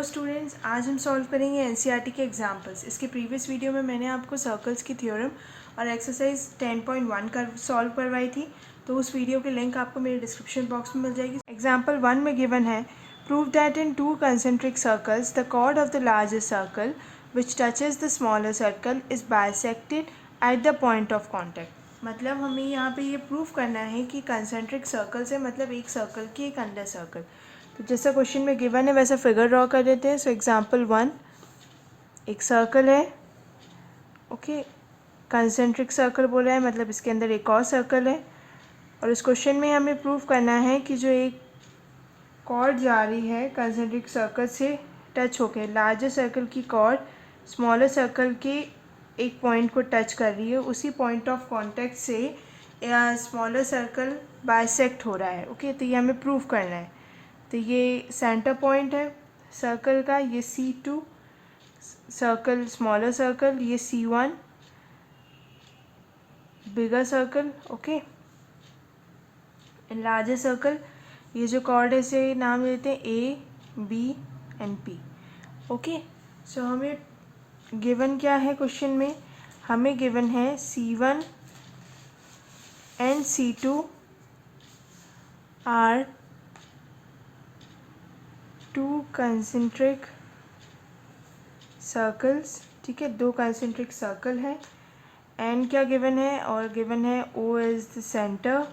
Students, आज हम solve करेंगे एनसीईआरटी के एग्जाम्पल्स। इसके प्रीवियस वीडियो में मैंने आपको सर्कल्स की थ्योरम और एक्सरसाइज 10.1 कर सॉल्व करवाई थी, तो उस वीडियो की लिंक आपको मेरे डिस्क्रिप्शन बॉक्स में मिल जाएगी। एग्जाम्पल 1 में गिवन है, prove that in two concentric circles the chord of the largest circle which touches the smaller circle is bisected at the point of contact. मतलब हमें यहाँ पे ये प्रूफ करना है कि कंसेंट्रिक सर्कल से मतलब एक सर्कल की एक अंडर सर्कल। तो जैसा क्वेश्चन में गिवन है वैसा फिगर ड्रॉ कर देते हैं। सो एग्जांपल 1, एक सर्कल है, ओके, कंसेंट्रिक सर्कल बोला है, मतलब इसके अंदर एक और सर्कल है। और इस क्वेश्चन में हमें प्रूफ करना है कि जो एक कॉर्ड जा रही है कंसेंट्रिक सर्कल से टच होकर, लार्जर सर्कल की कॉर्ड स्मॉलर सर्कल के एक पॉइंट को टच कर रही है, उसी पॉइंट ऑफ कॉन्टैक्ट से स्मॉलर सर्कल बाइसेक्ट हो रहा है। ओके, तो ये हमें प्रूफ करना है। तो ये सेंटर पॉइंट है सर्कल का, ये C2 सर्कल स्मॉलर सर्कल, ये C1 बिगर सर्कल, ओके, लार्जर सर्कल। ये जो कॉर्ड है इसे नाम देते हैं A, B and P। Okay, so हमें गिवन क्या है क्वेश्चन में, हमें गिवन है C1 and C2 are two concentric circles. ठीक है, दो कंसेंट्रिक सर्कल है। एंड क्या गिवन है, और गिवन है O इज द सेंटर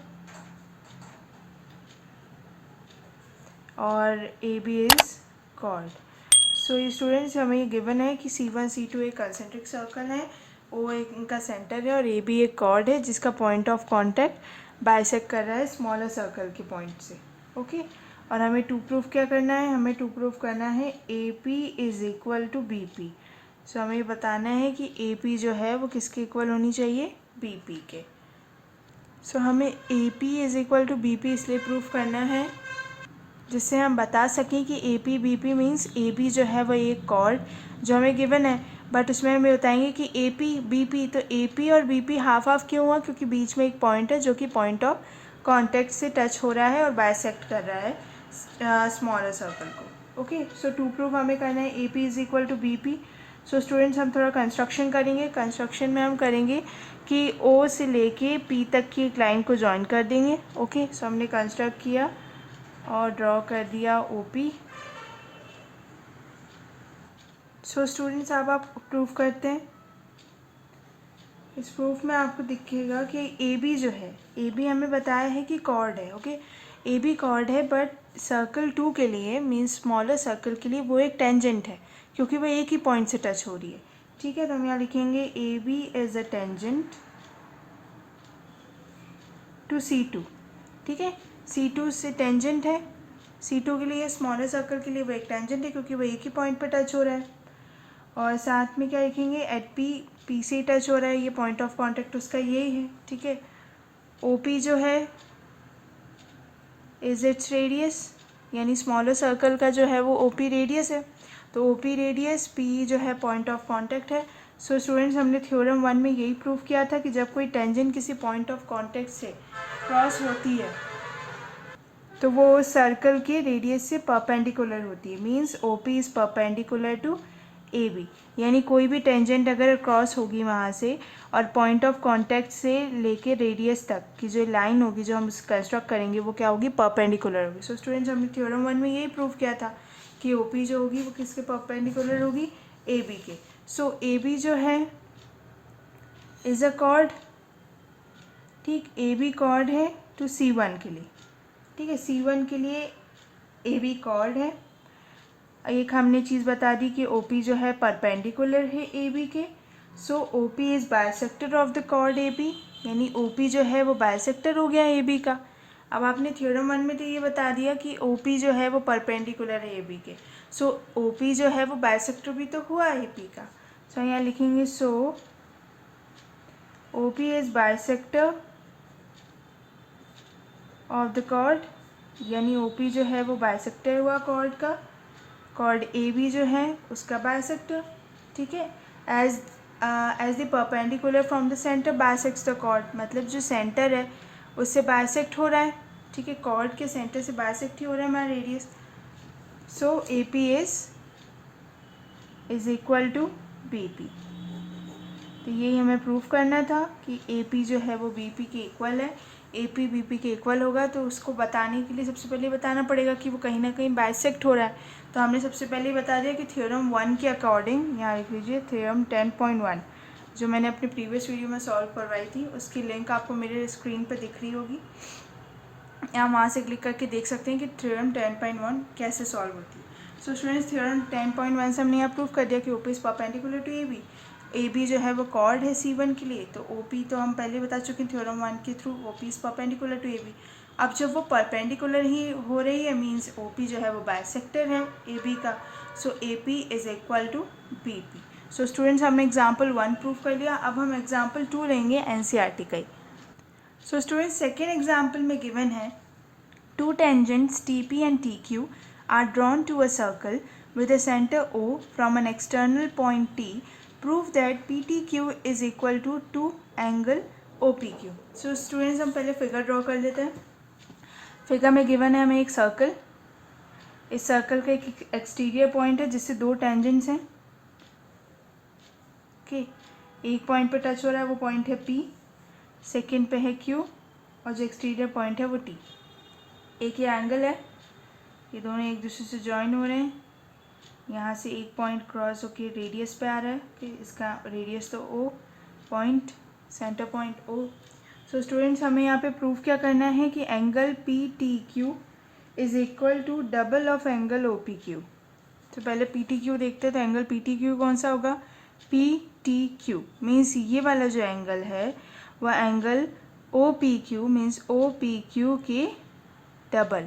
और AB इज कॉर्ड। सो ये स्टूडेंट्स हमें ये गिवन है कि C1 C2 एक कंसेंट्रिक सर्कल है, O एक इनका सेंटर है और AB एक कॉर्ड है जिसका पॉइंट ऑफ कॉन्टैक्ट बाइसेक्ट कर रहा है स्मॉलर सर्कल के पॉइंट से। ओके, और हमें टू प्रूफ क्या करना है, हमें टू प्रूफ करना है AP is equal to BP। So हमें ये बताना है कि AP जो है वो किसके इक्वल होनी चाहिए, BP के। सो हमें AP is equal to BP इसलिए प्रूफ करना है जिससे हम बता सकें कि AP BP मीन्स AB जो है वो एक कॉर्ड जो हमें गिवन है, बट उसमें हमें बताएंगे कि AP BP, तो AP और BP हाफ हाफ क्यों हुआ, क्योंकि बीच में एक पॉइंट है जो कि पॉइंट ऑफ कॉन्टैक्ट से टच हो रहा है और बाइसेक्ट कर रहा है स्मॉलर सर्कल को। ओके, सो टू प्रूफ हमें करना है AP is equal to BP। So students हम थोड़ा कंस्ट्रक्शन करेंगे। कंस्ट्रक्शन में हम करेंगे कि O से लेके P तक की एक लाइन को ज्वाइन कर देंगे। ओके, सो हमने कंस्ट्रक्ट किया और ड्रॉ कर दिया OP। सो स्टूडेंट्स अब आप प्रूफ करते हैं। इस प्रूफ में आपको दिखेगा कि AB जो है, AB हमें बताया है कि कॉर्ड है। ओके, AB कॉर्ड है, बट सर्कल 2 के लिए मीन्स स्मॉलर सर्कल के लिए वो एक टेंजेंट है क्योंकि वो एक ही पॉइंट से टच हो रही है। ठीक है, तो हम यहाँ लिखेंगे AB is a tangent to C2। ठीक है, C2 से टेंजेंट है, C2 के लिए स्मॉलर सर्कल के लिए वो एक टेंजेंट है क्योंकि वो एक ही पॉइंट पर टच हो रहा है। और साथ में क्या लिखेंगे, एट P से टच हो रहा है, ये पॉइंट ऑफ कॉन्टैक्ट उसका यही है। ठीक है, OP जो है इज इट्स रेडियस, यानी स्मॉलर सर्कल का जो है वो OP रेडियस है, तो OP रेडियस, P जो है पॉइंट ऑफ कॉन्टैक्ट है। सो स्टूडेंट्स हमने थ्योरम 1 में यही प्रूव किया था कि जब कोई टेंजेंट किसी पॉइंट ऑफ कॉन्टैक्ट से क्रॉस होती है तो वो सर्कल के रेडियस से परपेंडिकुलर होती है, means OP is perpendicular to AB। यानी कोई भी टेंजेंट अगर क्रॉस होगी वहाँ से और पॉइंट ऑफ कांटेक्ट से लेके रेडियस तक की जो लाइन होगी जो हम कंस्ट्रक्ट करेंगे वो क्या होगी, परपेंडिकुलर होगी। सो स्टूडेंट्स हमने थ्योरम 1 में यही प्रूव किया था कि OP जो होगी वो किसके परपेंडिकुलर होगी, AB के। सो AB जो है इज़ अ कॉर्ड। ठीक, AB कॉर्ड है टू C1 के लिए। ठीक है, C1 के लिए AB कॉर्ड है। एक हमने चीज़ बता दी कि OP जो है परपेंडिकुलर है AB के। So OP is bisector of the chord AB, यानी OP जो है वो बाइसेक्टर हो गया AB का। अब आपने थ्योरम 1 में तो ये बता दिया कि OP जो है वो परपेंडिकुलर है AB के। सो OP जो है वो बाइसेक्टर भी तो हुआ AB का। सो यहाँ लिखेंगे so OP is bisector of the chord, यानी OP जो है वो बाइसेक्टर हुआ कॉर्ड का, कॉर्ड AB जो है उसका बाइसेक्टर। ठीक है, as the perpendicular from the centre bisects the chord, मतलब जो सेंटर है उससे बाइसेक्ट हो रहा है। ठीक है, कॉर्ड के सेंटर से बाइसेक्ट ही हो रहा है हमारा radius. So AP is is equal to B P. तो यही हमें प्रूफ करना था कि ए पी जो है वो बी पी के इक्वल है, ए पी बी पी के इक्वल होगा। तो उसको बताने के लिए सबसे पहले बताना पड़ेगा कि वो कहीं ना कहीं बाइसेक्ट हो रहा है। तो हमने सबसे पहले बता दिया कि थ्योरम 1 के अकॉर्डिंग, यहाँ लिख लीजिए थ्योरम 10.1 जो मैंने अपने प्रीवियस वीडियो में सॉल्व करवाई थी, उसकी लिंक आपको मेरे स्क्रीन पर दिख रही होगी, या वहाँ से क्लिक करके देख सकते हैं कि थ्योरम 10.1 कैसे सॉल्व होती है। सो स्टूडेंट्स, थ्योरम 10.1 से हमने यहाँ प्रूफ कर दिया कि OP is perpendicular to A B. A B जो है वो कॉर्ड है C1 के लिए, तो ओ पी तो हम पहले बता चुके हैं थ्योरम 1 के through, O P is perpendicular to A B. अब जब वो परपेंडिकुलर ही हो रही है, मीन्स ओ पी जो है वो बाइसेक्टर है ए बी का, so A P is equal to B P. So students, हमने एग्जाम्पल 1 प्रूफ कर लिया। अब हम एग्जाम्पल 2 लेंगे NCERT का ही। सो स्टूडेंट्स, सेकेंड एग्जाम्पल में गिवन है two tangents TP and TQ are drawn to a circle with a center O from an external point T. Prove that PTQ is equal to 2 angle OPQ. So students, हम पहले figure draw कर लेते हैं। Figure में given है हमें एक circle, इस सर्कल का एक एक्सटीरियर पॉइंट है जिससे दो टेंजेंट्स हैं। ओके, एक पॉइंट पे टच हो रहा है, वो पॉइंट है P, सेकेंड पे है Q, और जो एक्सटीरियर पॉइंट है वो T। एक ये एंगल है, ये दोनों एक दूसरे से जॉइन हो रहे हैं। यहाँ से एक पॉइंट क्रॉस होके रेडियस पे आ रहा है कि इसका रेडियस तो O, point centre point O। So students, हमें यहाँ पे प्रूफ क्या करना है कि angle PTQ is equal to double of angle OPQ। तो पहले PTQ देखते हैं। तो एंगल PTQ कौन सा होगा? PTQ मीन्स ये वाला जो एंगल है वह एंगल OPQ मीन्स OPQ के डबल,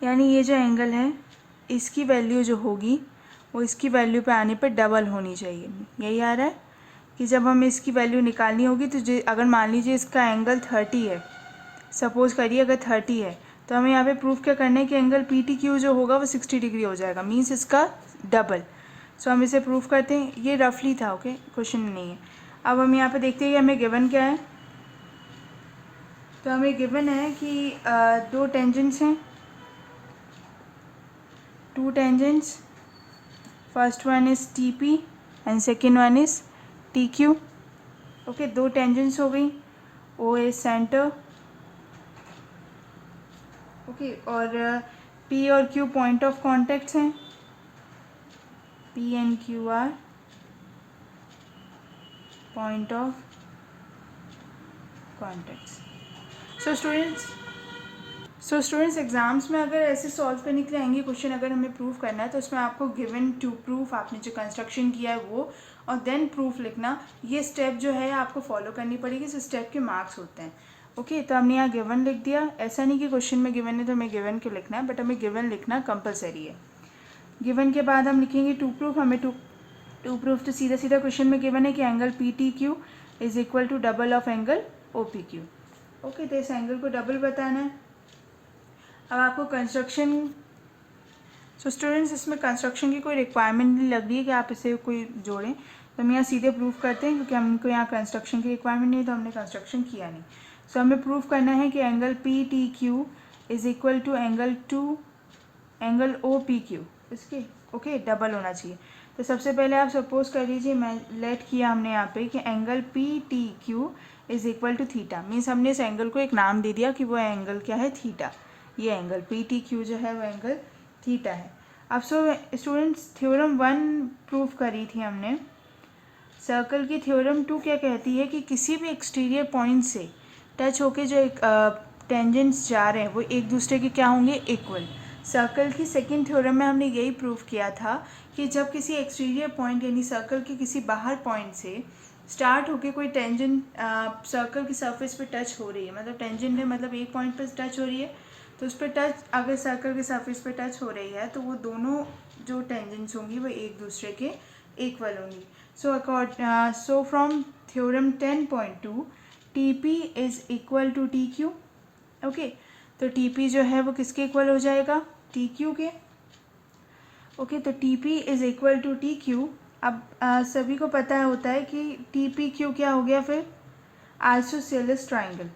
यानी ये जो एंगल है इसकी वैल्यू जो होगी वो इसकी वैल्यू पे आने पर डबल होनी चाहिए। यही आ रहा है कि जब हमें इसकी वैल्यू निकालनी होगी तो अगर मान लीजिए इसका एंगल 30 है, सपोज़ करिए अगर 30 है, तो हमें यहाँ पे प्रूफ क्या करना है कि एंगल PTQ जो होगा वो 60 डिग्री हो जाएगा, मीन्स इसका डबल। सो हम इसे प्रूफ करते हैं। ये रफली था, ओके, क्वेश्चन नहीं है। अब हम यहाँ पे देखते हैं कि हमें गिवन क्या है। तो हमें गिवन है कि दो टेंजेंट्स हैं, two tangents, first one is TP and second one is TQ। Okay, दो टेंजेंट्स हो गई, O इज सेंटर, ओके, और P और Q पॉइंट ऑफ कॉन्टैक्ट्स हैं, P and Q are point of contacts. So students, exams में अगर ऐसे solve करने के लिए आएंगे क्वेश्चन, अगर हमें प्रूफ करना है तो उसमें आपको गिवन टू प्रूफ, आपने जो कंस्ट्रक्शन किया है वो, और देन प्रूफ लिखना, ये स्टेप जो है आपको फॉलो करनी पड़ेगी। इस स्टेप के मार्क्स होते हैं। ओके, तो हमने यहाँ गिवन लिख दिया। ऐसा नहीं कि क्वेश्चन में गिवन है तो हमें गिवन के लिखना है, बट हमें गिवन लिखना कंपलसरी है। गिवन के बाद हम लिखेंगे टू प्रूफ। हमें टू प्रूफ तो सीधा सीधा क्वेश्चन में गिवन है कि angle PTQ is equal to double of angle OPQ। Okay, तो इस एंगल को डबल बताना है। अब आपको कंस्ट्रक्शन, सो स्टूडेंट्स, इसमें कंस्ट्रक्शन की कोई रिक्वायरमेंट नहीं लग रही है कि आप इसे कोई जोड़ें, तो हम यहाँ सीधे प्रूफ करते हैं क्योंकि हमको यहाँ कंस्ट्रक्शन की रिक्वायरमेंट नहीं है, तो हमने कंस्ट्रक्शन किया नहीं। सो हमें प्रूफ करना है कि angle PTQ is equal to angle OPQ, इसके ओके डबल होना चाहिए। तो सबसे पहले आप सपोज कर लीजिए, मैं लेट किया हमने यहाँ पे कि angle PTQ is equal to theta, means हमने इस एंगल को एक नाम दे दिया कि वो एंगल क्या है, थीटा। ये एंगल PTQ जो है वो एंगल थीटा है। अब सो स्टूडेंट्स, थ्योरम 1 प्रूफ करी थी हमने। सर्कल की थ्योरम 2 क्या कहती है कि किसी भी एक्सटीरियर पॉइंट से टच होके जो एक टेंजेंट्स जा रहे हैं वो एक दूसरे के क्या होंगे, इक्वल। सर्कल की सेकेंड थ्योरम में हमने यही प्रूफ किया था कि जब किसी एक्सटीरियर पॉइंट यानी सर्कल के किसी बाहर पॉइंट से स्टार्ट होके कोई टेंजेंट सर्कल की सरफेस पे टच हो रही है, मतलब टेंजेंट है मतलब एक पॉइंट पे टच हो रही है, तो उस पर टच अगर सर्कल के सरफेस पे टच हो रही है तो वो दोनों जो टेंजेंट्स होंगी वो एक दूसरे के इक्वल होंगी। So from theorem 10.2 TP is equal to TQ। Okay, तो TP जो है वो किसके इक्वल हो जाएगा, TQ के। ओके, तो TP is equal to TQ। अब सभी को पता होता है कि TPQ क्या हो गया फिर, आइसोसेलेस ट्राइंगल।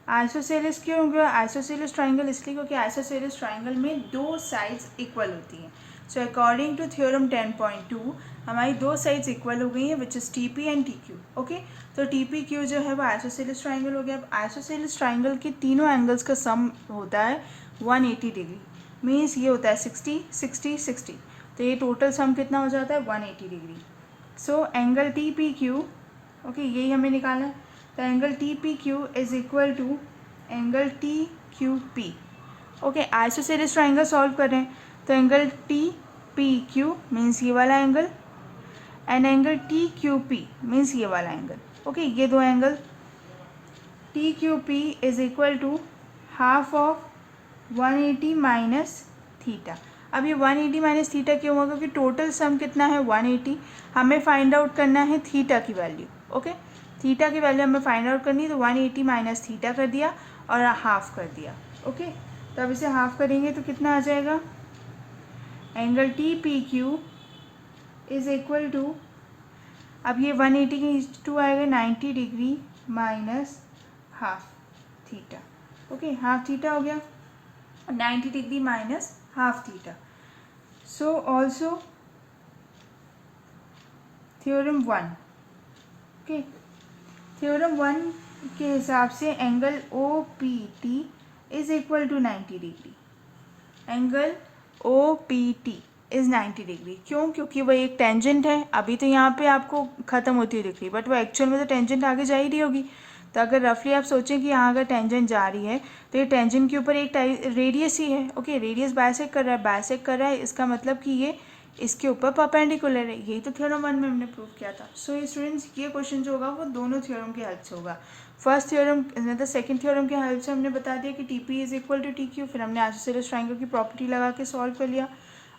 आइसोसेलेस क्यों हो गया, आइसोसेलेस ट्राइंगल इसलिए क्योंकि आइसोसेलेस ट्राइंगल में दो साइड्स इक्वल होती हैं। सो अकॉर्डिंग टू थ्योरम 10.2 हमारी दो साइड्स इक्वल हो गई हैं which is T P and T Q. Okay, तो टी पी क्यू जो है वो आइसोसेलेस ट्राइंगल हो गया। अब आइसोसेलेस ट्राइंगल के तीनों एंगल्स का सम होता है 180 डिग्री, मीन्स ये होता है 60 60 60, तो ये टोटल सम कितना हो जाता है 180 degree. So angle T P Q, okay, यही हमें निकालना है। तो angle T P Q is equal to angle T Q P. Okay, isosceles triangle solve कर रहे हैं, तो angle T P Q means ये वाला angle and angle T Q P means ये वाला एंगल। ओके, ये दो angle T Q P is equal to half of 180 minus theta. अब ये 180 माइनस थीटा क्यों होगा, क्योंकि टोटल सम कितना है 180, हमें फाइंड आउट करना है थीटा की वैल्यू। ओके, थीटा की वैल्यू हमें फाइंड आउट करनी है, तो 180 माइनस थीटा कर दिया और हाफ कर दिया। ओके, तो अब इसे हाफ करेंगे तो कितना आ जाएगा, angle T P Q is equal to, अब ये 180 की टू आएगा 90 degree minus half theta. Okay, half theta हो गया, 90 degree minus half theta. So also theorem 1, okay, theorem 1 के हिसाब से angle O P T is equal to 90 degree. Angle O P T is 90 degree. क्यों, क्योंकि वह एक टेंजेंट है। अभी तो यहाँ पे आपको ख़त्म होती हुई दिख रही, बट वो एक्चुअल में तो टेंजेंट आगे जा ही रही होगी। तो अगर रफली आप सोचें कि यहाँ अगर टेंजेंट जा रही है तो ये टेंजेंट के ऊपर एक रेडियस ही है। ओके, रेडियस बाइसेक्ट कर रहा है, बाइसेक्ट कर रहा है, इसका मतलब कि ये इसके ऊपर परपेंडिकुलर है। यही तो थ्योरम 1 में हमने प्रूव किया था। सो स्टूडेंट्स, ये क्वेश्चन जो होगा वो दोनों थ्योरम की हेल्प से होगा। फर्स्ट थ्योरम मतलब सेकंड थ्योरम की हेल्प से हमने बता दिया कि T P is equal to T Q, फिर हमने आइसोसेलेस ट्राइंगल की प्रॉपर्टी लगा के सॉल्व कर लिया।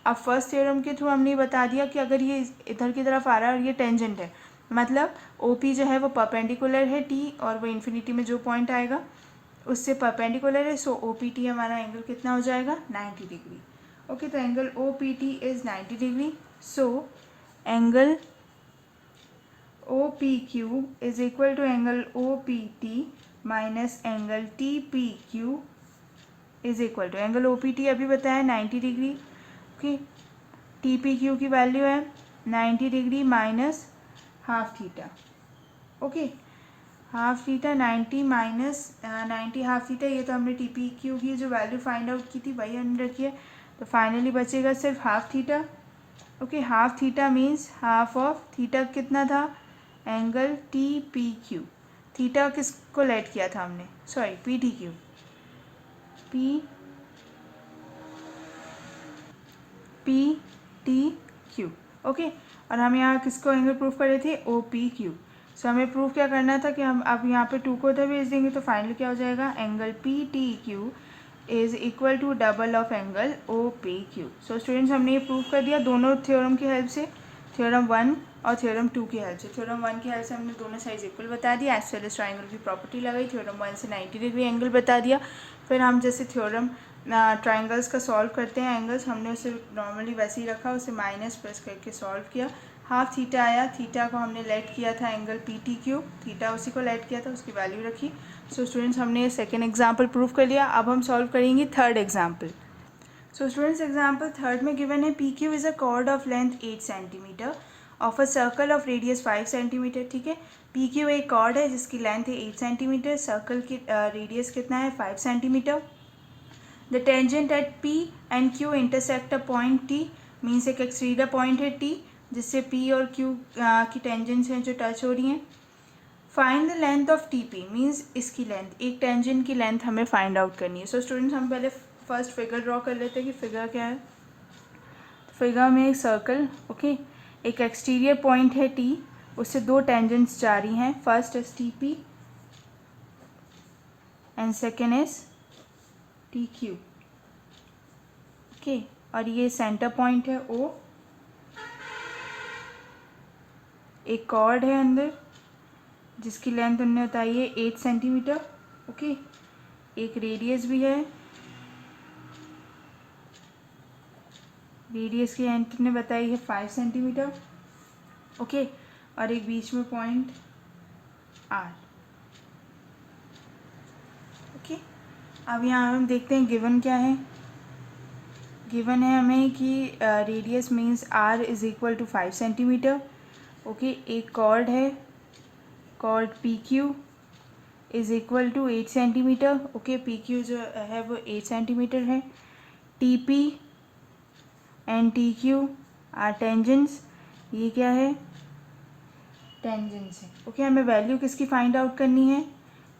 अब फर्स्ट थ्योरम के थ्रू हमने बता दिया कि अगर ये इधर की तरफ आ रहा है और ये टेंजेंट है, मतलब ओ पी जो है वो परपेंडिकुलर है टी, और वो इन्फिनिटी में जो पॉइंट आएगा उससे परपेंडिकुलर है। सो ओ पी टी हमारा एंगल कितना हो जाएगा 90 डिग्री। ओके, तो angle O P T is 90 degree. So angle O P Q is equal to angle O P T minus angle T P Q is equal to angle O P T अभी बताया 90 degree. Okay, T P Q की value है 90 degree minus half theta. Okay, half theta 90 minus 90 half theta, ये तो हमने T P Q की जो value find out की थी वही हमने रखी है। तो फाइनली बचेगा सिर्फ half theta. Okay, half theta means half of theta कितना था, angle T P Q. Theta किसको लेट किया था हमने, sorry P T Q, P T Q. Okay, और हम यहाँ किसको एंगल प्रूफ कर रहे थे, ओ पी क्यू। सो हमें प्रूफ क्या करना था कि हम अब यहाँ पे 2 को उधर भेज देंगे, तो फाइनली क्या हो जाएगा, angle P T Q is equal to double of angle O P Q. So students, हमने ये प्रूफ कर दिया दोनों थ्योरम की हेल्प से, थ्योरम 1 और थ्योरम 2 की हेल्प से। थ्योरम 1 की हेल्प से हमने दोनों साइड इक्वल बता दिया, आइसोसेलेस ट्राइंगल की प्रॉपर्टी लगाई, थ्योरम 1 से 90 डिग्री एंगल बता दिया। फिर हम जैसे थ्योरम ट्राइंगल्स का सॉल्व करते हैं एंगल्स, हमने उसे नॉर्मली वैसे ही रखा, उसे माइनस प्लस करके सॉल्व किया। हाफ थीटा आया, थीटा को हमने लेट किया था angle P T Q, theta उसी को लेट किया था, उसकी वैल्यू रखी। सो स्टूडेंट्स, हमने सेकेंड एग्जाम्पल प्रूव कर लिया। अब हम सॉल्व करेंगे third example. So students, example third में गिवन है P Q is a cord of length 8 centimetre of a circle of radius 5 centimetre. ठीक है, पी क्यू एक कॉर्ड है जिसकी लेंथ है 8 सेंटीमीटर, सर्कल की रेडियस कितना है 5 centimetre. The tangent at P and Q intersect a point T, means एक एक्सट्रीडर पॉइंट है T जिससे P और Q की टेंजेंट्स हैं जो टच हो रही हैं। Find the length of T P, means इसकी लेंथ, एक टेंजेंट की लेंथ हमें फाइंड आउट करनी है। सो स्टूडेंट्स, हम पहले फर्स्ट फिगर ड्रॉ कर लेते हैं कि फिगर क्या है। फिगर में एक सर्कल, ओके, एक एक्सटीरियर पॉइंट है T, उससे दो टेंजेंट्स जा रही हैं, first is T P and second is T Q. Okay, और ये सेंटर पॉइंट है O, एक कॉर्ड है अंदर जिसकी लेंथ हमने बताई है 8 सेंटीमीटर। ओके, एक रेडियस भी है, रेडियस की लेंथ हमने बताई है 5 सेंटीमीटर। ओके, और एक बीच में पॉइंट R। ओके, अब यहाँ हम देखते हैं गिवन क्या है। गिवन है हमें कि radius means r is equal to 5 centimetre. Okay, एक कॉर्ड है, chord P Q is equal to 8 centimetre. Okay, P Q जो है वो 8 सेंटीमीटर है। T P and T Q are tangents, ये क्या है, टेंजेंट्स है। ओके, हमें वैल्यू किसकी फाइंड आउट करनी है,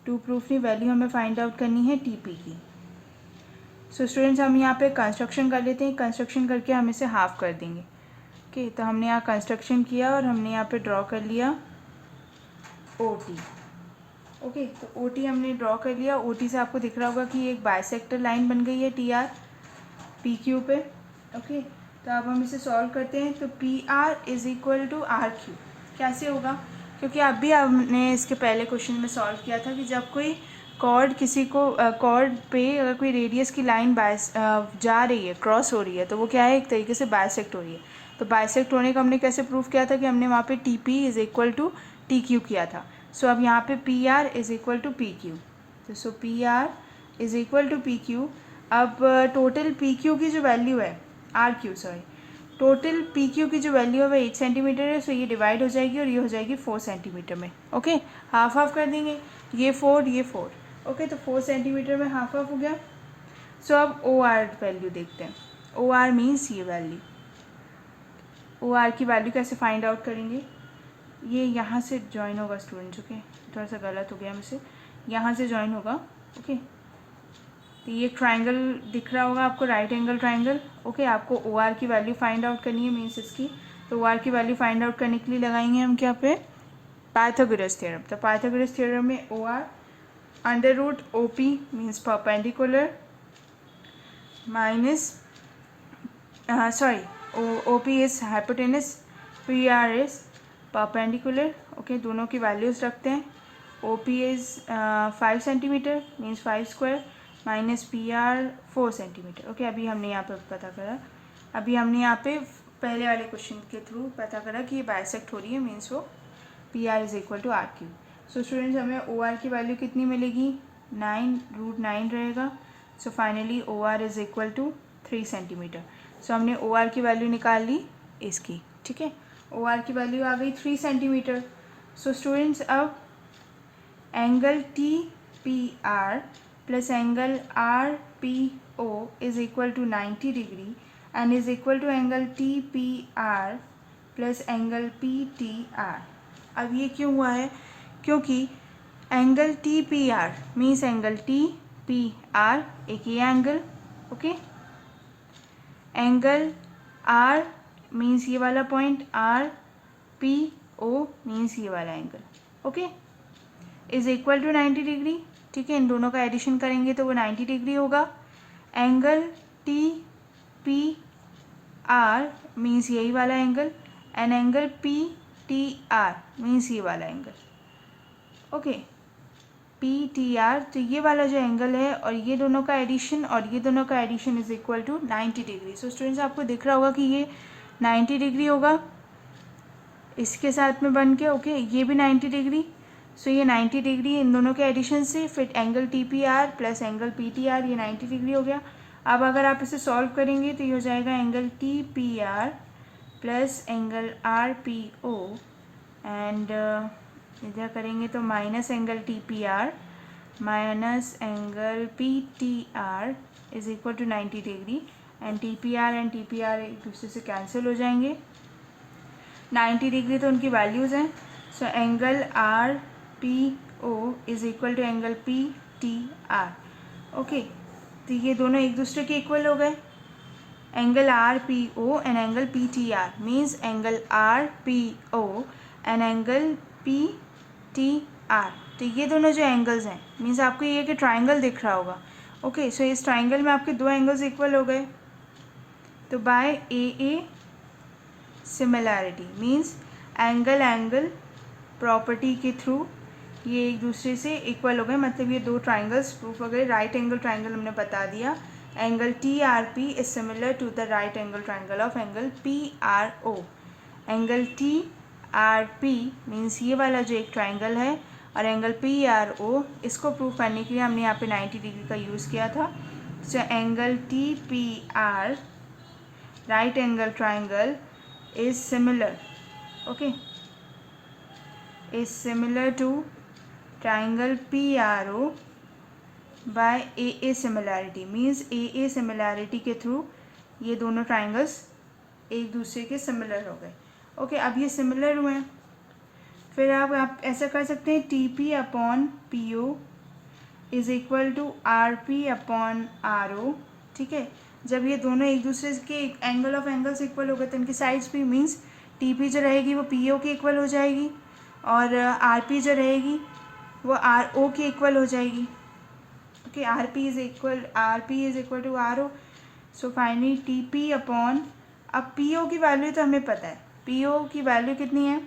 टू प्रूफ नहीं, वैल्यू हमें फाइंड आउट करनी है टी पी की। सो स्टूडेंट्स हम यहाँ पे कंस्ट्रक्शन कर लेते हैं, कंस्ट्रक्शन करके हम इसे हाफ कर देंगे। ओके, तो हमने यहाँ कंस्ट्रक्शन किया और हमने यहाँ पे ड्रॉ कर लिया ओ टी। ओके, तो ओ टी हमने ड्रॉ कर लिया। ओ टी से आपको दिख रहा होगा कि एक बाइसेक्टर लाइन बन गई है टी आर पी क्यू पे। ओके, तो अब हम इसे सॉल्व करते हैं। तो P R is equal to R Q कैसे होगा, क्योंकि अभी हमने इसके पहले क्वेश्चन में सॉल्व किया था कि जब कोई कॉर्ड किसी को कॉर्ड पे अगर कोई रेडियस की लाइन जा रही है, क्रॉस हो रही है, तो वो क्या है, एक तरीके से बाइसेक्ट हो रही है। तो बाइसेक्ट होने का हमने कैसे प्रूव किया था कि हमने वहाँ पे T P is equal to T Q किया था। सो अब यहाँ पे P R is equal to P Q, तो so P R is equal to P Q. अब टोटल पी क्यू की जो वैल्यू है, R Q sorry, total P Q की जो वैल्यू है वो 8 सेंटीमीटर है। सो ये डिवाइड हो जाएगी और ये हो जाएगी 4 सेंटीमीटर में। ओके, हाफ हाफ कर देंगे, ये 4 ये 4। ओके, तो 4 सेंटीमीटर में हाफ हाफ हो गया। सो अब ओ आर वैल्यू देखते हैं। ओ आर मीन्स ये वैल्यू, ओ आर की वैल्यू कैसे फाइंड आउट करेंगे, ये यहाँ से ज्वाइन होगा स्टूडेंट्स। ओके, थोड़ा सा गलत हो गया मुझसे, यहाँ से ज्वाइन होगा। ओके, तो ये ट्राइंगल दिख रहा होगा आपको, राइट एंगल ट्राइंगल। ओके, आपको ओ आर की वैल्यू फाइंड आउट करनी है मीन्स इसकी। तो ओ आर की वैल्यू फाइंड आउट करने के लिए लगाएंगे हम क्या पे, पाइथागोरस थ्योरम। तो पाइथागोरस थ्योरम में O R under root O P means perpendicular minus O P is hypotenuse, P R is perpendicular. Okay, दोनों की वैल्यूज़ रखते हैं। O P is 5 centimetre means 5 square minus P R 4 centimetre. Okay, अभी हमने यहाँ पे पता करा, अभी हमने यहाँ पे पहले वाले क्वेश्चन के थ्रू पता करा कि ये बाइसेक्ट हो रही है मीन्स वो P R is equal to R Q. So students हमें ओ आर की वैल्यू कितनी मिलेगी, 9√9 रहेगा। So finally O R is equal to 3 centimetre. So हमने ओ आर की वैल्यू निकाल ली इसकी, ठीक है, ओ आर की वैल्यू आ गई 3 सेंटीमीटर। सो स्टूडेंट्स अब angle T P R plus angle R P O is equal to 90 degree and is equal to angle T P R plus angle P T R. अब ये क्यों हुआ है, क्योंकि angle T P R means angle T P R एक ये angle, okay, angle R means ये वाला point, R P O means ये वाला angle, okay, is equal to 90 degree. ठीक है, इन दोनों का एडिशन करेंगे तो वो 90 डिग्री होगा। Angle T P R means यही वाला angle and angle P T R means ये वाला angle, okay, P T R, तो ये वाला जो एंगल है और ये दोनों का एडिशन और ये दोनों का addition is equal to 90 degree. So students आपको दिख रहा होगा कि ये 90 डिग्री होगा इसके साथ में बन के, ओके, ये भी 90 डिग्री। सो ये 90 डिग्री इन दोनों के एडिशन से फिर angle T P R plus angle P T are, ये 90 डिग्री हो गया। अब अगर आप इसे सॉल्व करेंगे तो ये हो जाएगा angle T P R plus angle R P O and इधर करेंगे तो minus angle T P R minus angle P T R is equal to 90 degree and T P R एक दूसरे से कैंसिल हो जाएंगे। 90 डिग्री तो उनकी वैल्यूज़ हैं। So angle R P O is equal to angle P T R, okay, तो ये दोनों एक दूसरे के इक्वल हो गए। Angle R P O and angle P T R means angle R P O and angle P T R, तो ये दोनों जो एंगल्स हैं मीन्स आपको ये कि ट्राइंगल दिख रहा होगा, ओके, सो इस ट्राइंगल में आपके दो एंगल्स इक्वल हो गए। तो by a similarity means angle angle property के थ्रू ये एक दूसरे से इक्वल हो गए, मतलब ये दो ट्राइंगल्स प्रूफ हो गए। राइट एंगल ट्राइंगल हमने बता दिया, angle T R P is similar to the right angle triangle of angle P R O. Angle T R P means ये वाला जो एक ट्राइंगल है और एंगल पी आर ओ, इसको प्रूफ करने के लिए हमने यहाँ पे 90 डिग्री का यूज़ किया था। सो angle T P are right angle triangle is similar, okay, is similar to triangle PRO by AA similarity, means AA similarity के थ्रू ये दोनों ट्राइंगल्स एक दूसरे के सिमिलर हो गए। ओके, अब ये सिमिलर हुए हैं, फिर आप ऐसा कर सकते हैं TP upon PO is equal to RP upon RO, ठीक है। जब ये दोनों एक दूसरे के एंगल ऑफ एंगल्स इक्वल हो गए तो इनकी साइड्स भी, मीन्स TP जो रहेगी वो PO के इक्वल हो जाएगी और RP जो रहेगी वो RO के इक्वल हो जाएगी। Okay, RP is equal to RO। So finally TP upon, अब PO की वैल्यू तो हमें पता है, PO की वैल्यू कितनी है,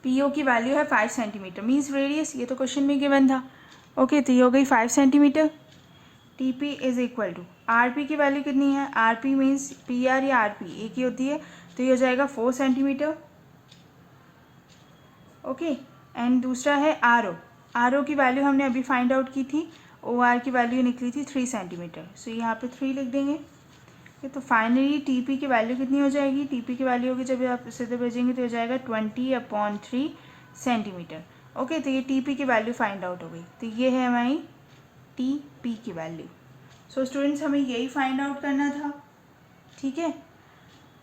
PO की वैल्यू है 5 सेंटीमीटर, मीन्स रेडियस, ये तो क्वेश्चन में गिवन था। ओके, तो ये हो गई 5 centimetre. TP is equal to RP की वैल्यू कितनी है, RP मीन्स PR या RP एक ही होती है, तो ये हो जाएगा 4 सेंटीमीटर। ओके, एंड दूसरा है RO की वैल्यू हमने अभी फाइंड आउट की थी, OR की वैल्यू निकली थी 3 सेंटीमीटर, सो यहाँ पे 3 लिख देंगे। तो फाइनली TP की वैल्यू कितनी हो जाएगी, TP की वैल्यू होगी जब आप सीधे भेजेंगे तो हो जाएगा 20/3 सेंटीमीटर। ओके, तो ये TP की वैल्यू फाइंड आउट हो गई, तो ये है हमारी TP की वैल्यू। सो स्टूडेंट्स, हमें यही फाइंड आउट करना था, ठीक है।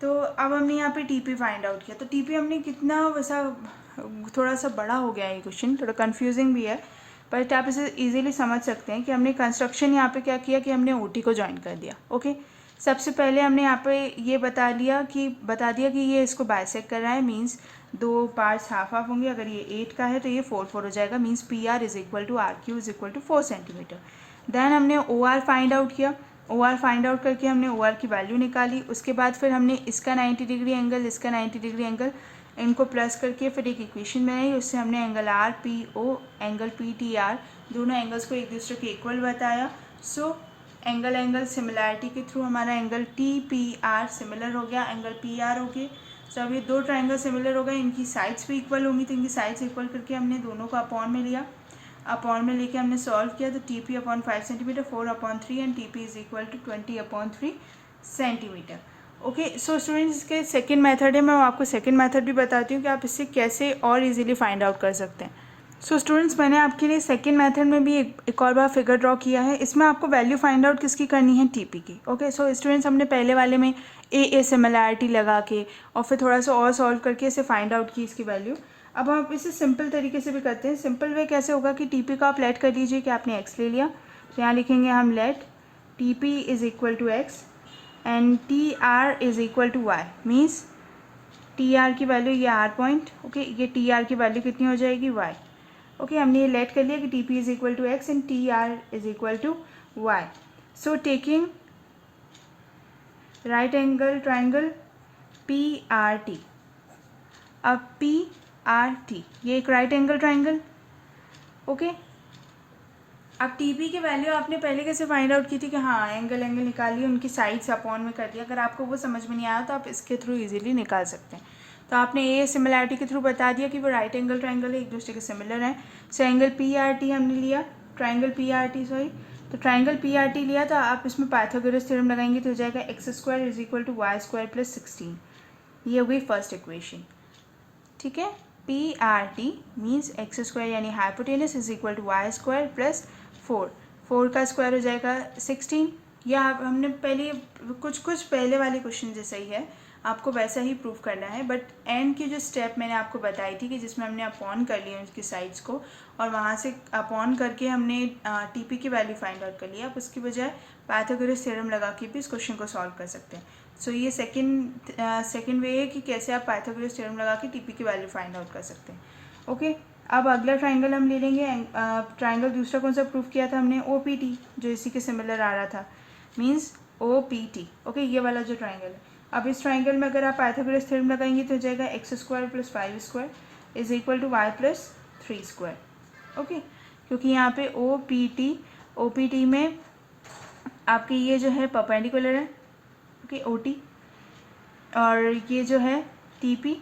तो अब हमने यहाँ पे TP फाइंड आउट किया, तो TP हमने कितना, वैसा थोड़ा सा बड़ा हो गया ये क्वेश्चन, थोड़ा कन्फ्यूजिंग भी है, बट आप इसे इजीली समझ सकते हैं कि हमने कंस्ट्रक्शन यहाँ पे क्या किया कि हमने OT को ज्वाइन कर दिया। ओके, सबसे पहले हमने यहाँ पे ये बता दिया कि ये इसको बाइसेक्ट कर रहा है, मीन्स दो पार्ट्स हाफ हाफ होंगे, अगर ये 8 का है तो ये 4 हो जाएगा, means PR is equal to RQ is equal to 4 centimetre. Then हमने OR फाइंड आउट किया, OR फाइंड आउट करके हमने OR की वैल्यू निकाली, उसके बाद फिर हमने इसका 90 डिग्री एंगल, इसका 90 डिग्री एंगल, इनको प्लस करके फिर एक इक्वेशन बनाई, उससे हमने एंगल RPO, एंगल PTR, दोनों एंगल्स को एक दूसरे के इक्वल बताया। सो एंगल सिमिलैरिटी के थ्रू हमारा एंगल TPR सिमिलर हो गया एंगल PR हो गए। सो अब ये दो ट्राइंगल सिमिलर हो गए, इनकी साइड्स भी इक्वल होंगी, तो इनकी साइड्स इक्वल करके हमने दोनों को अपॉन में लिया, अपॉन में लेके हमने सॉल्व किया, तो TP upon 5 centimetre 4/3 and TP is equal to 20/3 centimetre. Okay, so students, इसके सेकेंड मेथड है, मैं आपको सेकेंड मेथड भी बताती हूँ कि आप इससे कैसे और इजीली फाइंड आउट कर सकते हैं। सो स्टूडेंट्स, मैंने आपके लिए सेकेंड मेथड में भी एक और बार फिगर ड्रॉ किया है, इसमें आपको वैल्यू फाइंड आउट किसकी करनी है, TP की। ओके, सो स्टूडेंट्स, हमने पहले वाले में AA सिमिलैरिटी लगा के और फिर थोड़ा सा और सॉल्व करके इसे फाइंड आउट की इसकी वैल्यू। अब हम इसे सिंपल तरीके से भी करते हैं। सिंपल वे कैसे होगा कि TP का आप लेट कर लीजिए कि आपने x ले लिया, तो यहाँ लिखेंगे हम let TP is equal to x and TR is equal to y, means TR की वैल्यू ये R पॉइंट, ओके, ये TR की वैल्यू कितनी हो जाएगी, y। ओके, हमने ये लेट कर लिया कि TP is equal to x and TR is equal to y। So taking right angle triangle PRT, अब PRT ये एक राइट एंगल ट्राइंगल, ओके। अब TP की वैल्यू आपने पहले कैसे फाइंड आउट की थी कि हाँ एंगल निकालिए, उनकी साइड्स अपॉन में कर दिया, अगर आपको वो समझ में नहीं आया तो आप इसके थ्रू इजीली निकाल सकते हैं। तो आपने ये सिमिलैरिटी के थ्रू बता दिया कि वो राइट एंगल ट्राइंगल है, एक दूसरे के सिमिलर हैं। सो एंगल PRT हमने लिया, ट्राइंगल PRT सॉरी, तो ट्राइंगल PRT लिया, तो आप इसमें पाइथागोरस थ्योरम लगाएंगे तो हो जाएगा x² is equal to y² plus 16, ये हो गई फर्स्ट इक्वेशन, ठीक है। PRT मीन्स x² यानी hypotenuse is equal to y² plus 4 का स्क्वायर हो जाएगा 16, या हमने पहले कुछ पहले वाले क्वेश्चन जैसा ही है, आपको वैसा ही प्रूव करना है, बट एंड की जो स्टेप मैंने आपको बताई थी कि जिसमें हमने अपॉन कर लिया उसकी साइड्स को और वहाँ से अपॉन करके हमने TP की वैल्यू फाइंड आउट कर लिया, आप उसकी बजाय पाइथागोरस थ्योरम लगा के भी इस क्वेश्चन को सॉल्व कर सकते हैं। सो ये सेकेंड वे है कि कैसे आप पाइथागोरस थ्योरम लगा के TP की वैल्यू फाइंड आउट कर सकते हैं। ओके, अब अगला ट्राइंगल हम ले लेंगे, ट्राइंगल दूसरा कौन सा प्रूव किया था हमने, OPT, जो इसी के सिमिलर आ रहा था, मीन्स OPT। ओके, ये वाला जो ट्राइंगल है, अब इस ट्राइंगल में अगर आप पाइथागोरस थ्योरम लगाएंगे तो हो जाएगा x² plus 5² is equal to y plus 3²। Okay, क्योंकि यहाँ पे OPT में आपके ये जो है परपेंडिकुलर है, ओके, OT, और ये जो है TP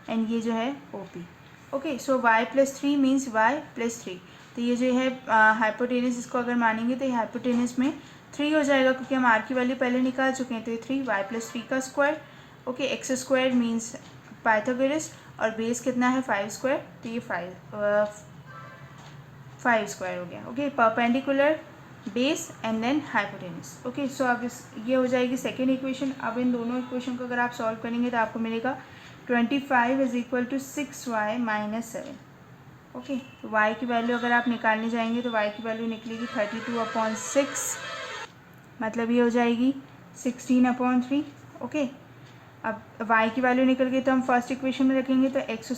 एंड ये जो है OP। ओके, सो y plus 3 means y plus 3, तो ये जो है हाइपोटेनस, इसको अगर मानेंगे तो ये हाइपोटेनस में 3 हो जाएगा, क्योंकि हम आर की वैल्यू पहले निकाल चुके हैं। तो ये 3 y + 3 का square, okay. X square means Pythagoras, और बेस कितना है 5 स्क्वायर, तो ये 5 स्क्वायर हो गया, okay. Perpendicular base and then hypotenuse, okay. So अब ये हो जाएगी सेकेंड इक्वेशन। अब इन दोनों इक्वेशन को अगर आप सॉल्व करेंगे तो आपको मिलेगा 25 = 6y - 7, ओके। तो y की वैल्यू अगर आप निकालने जाएंगे तो y की वैल्यू निकलेगी 32/6, मतलब ये हो जाएगी 16/3, ओके। अब y की वैल्यू निकल गई तो हम फर्स्ट इक्वेशन में रखेंगे, तो x² +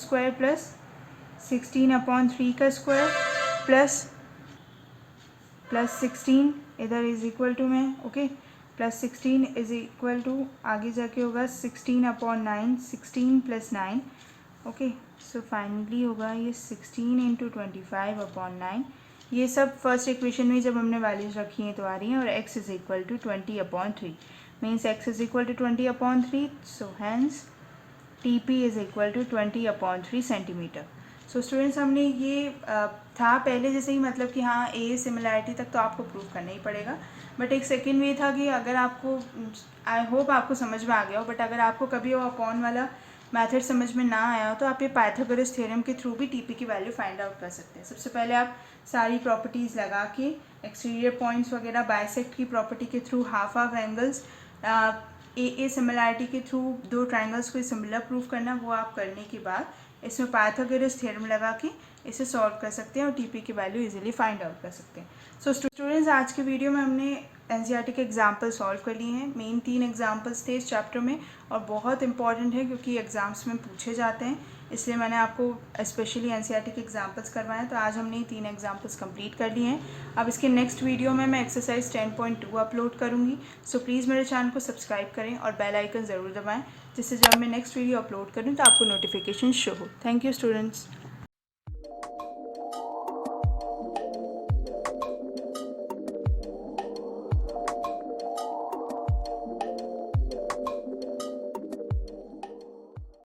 16/3 का स्क्वायर प्लस 16 इधर इज इक्वल टू में, okay, plus 16 is equal to आगे जाके होगा 16/9, 16 + 9, ओके। सो फाइनली होगा ये 16 × 25/9। ये सब फर्स्ट इक्वेशन में जब हमने वैल्यूज रखी हैं तो आ रही हैं। और x = 20/3 means x = 20/3, so hence TP = 20/3 centimetre. So students, हमने ये था पहले जैसे ही, मतलब कि हाँ ए सिमिलैरिटी तक तो आपको प्रूव करना ही पड़ेगा, बट एक सेकेंड वे था कि अगर आपको, आई होप आपको समझ में आ गया हो, बट अगर आपको कभी वो अपॉन वाला मेथड समझ में ना आया हो तो आप ये पाइथागोरस थ्योरम के थ्रू भी TP की वैल्यू फाइंड आउट कर सकते हैं। सबसे पहले आप सारी प्रॉपर्टीज़ लगा के, एक्सटीरियर पॉइंट्स वगैरह, बाइसेक्ट की प्रॉपर्टी के through, half angles, A similarity के थ्रू 2 ट्राइंगल्स को सिमिलर प्रूव करना, वो आप करने के बाद इसमें पाइथागोरस थ्योरम लगा के इसे सॉल्व कर सकते हैं और TP की वैल्यू इजीली फाइंड आउट कर सकते हैं। सो स्टूडेंट्स, आज के वीडियो में हमने NCERT के एग्जाम्पल सॉल्व कर लिए हैं। मेन 3 एग्जाम्पल्स थे इस चैप्टर में और बहुत इंपॉर्टेंट है क्योंकि एग्ज़ाम्स में पूछे जाते हैं, इसलिए मैंने आपको स्पेशली NCERT के एग्जाम्पल्स करवाएं। तो आज हमने 3 एग्जाम्पल्स कंप्लीट कर लिए हैं। अब इसके नेक्स्ट वीडियो में मैं एक्सरसाइज 10.2 अपलोड करूँगी। सो प्लीज़ मेरे चैनल को सब्सक्राइब करें और बेल आइकन ज़रूर दबाएँ, जिससे जब मैं नेक्स्ट वीडियो अपलोड करूँ तो आपको नोटिफिकेशन शो हो। Thank you students.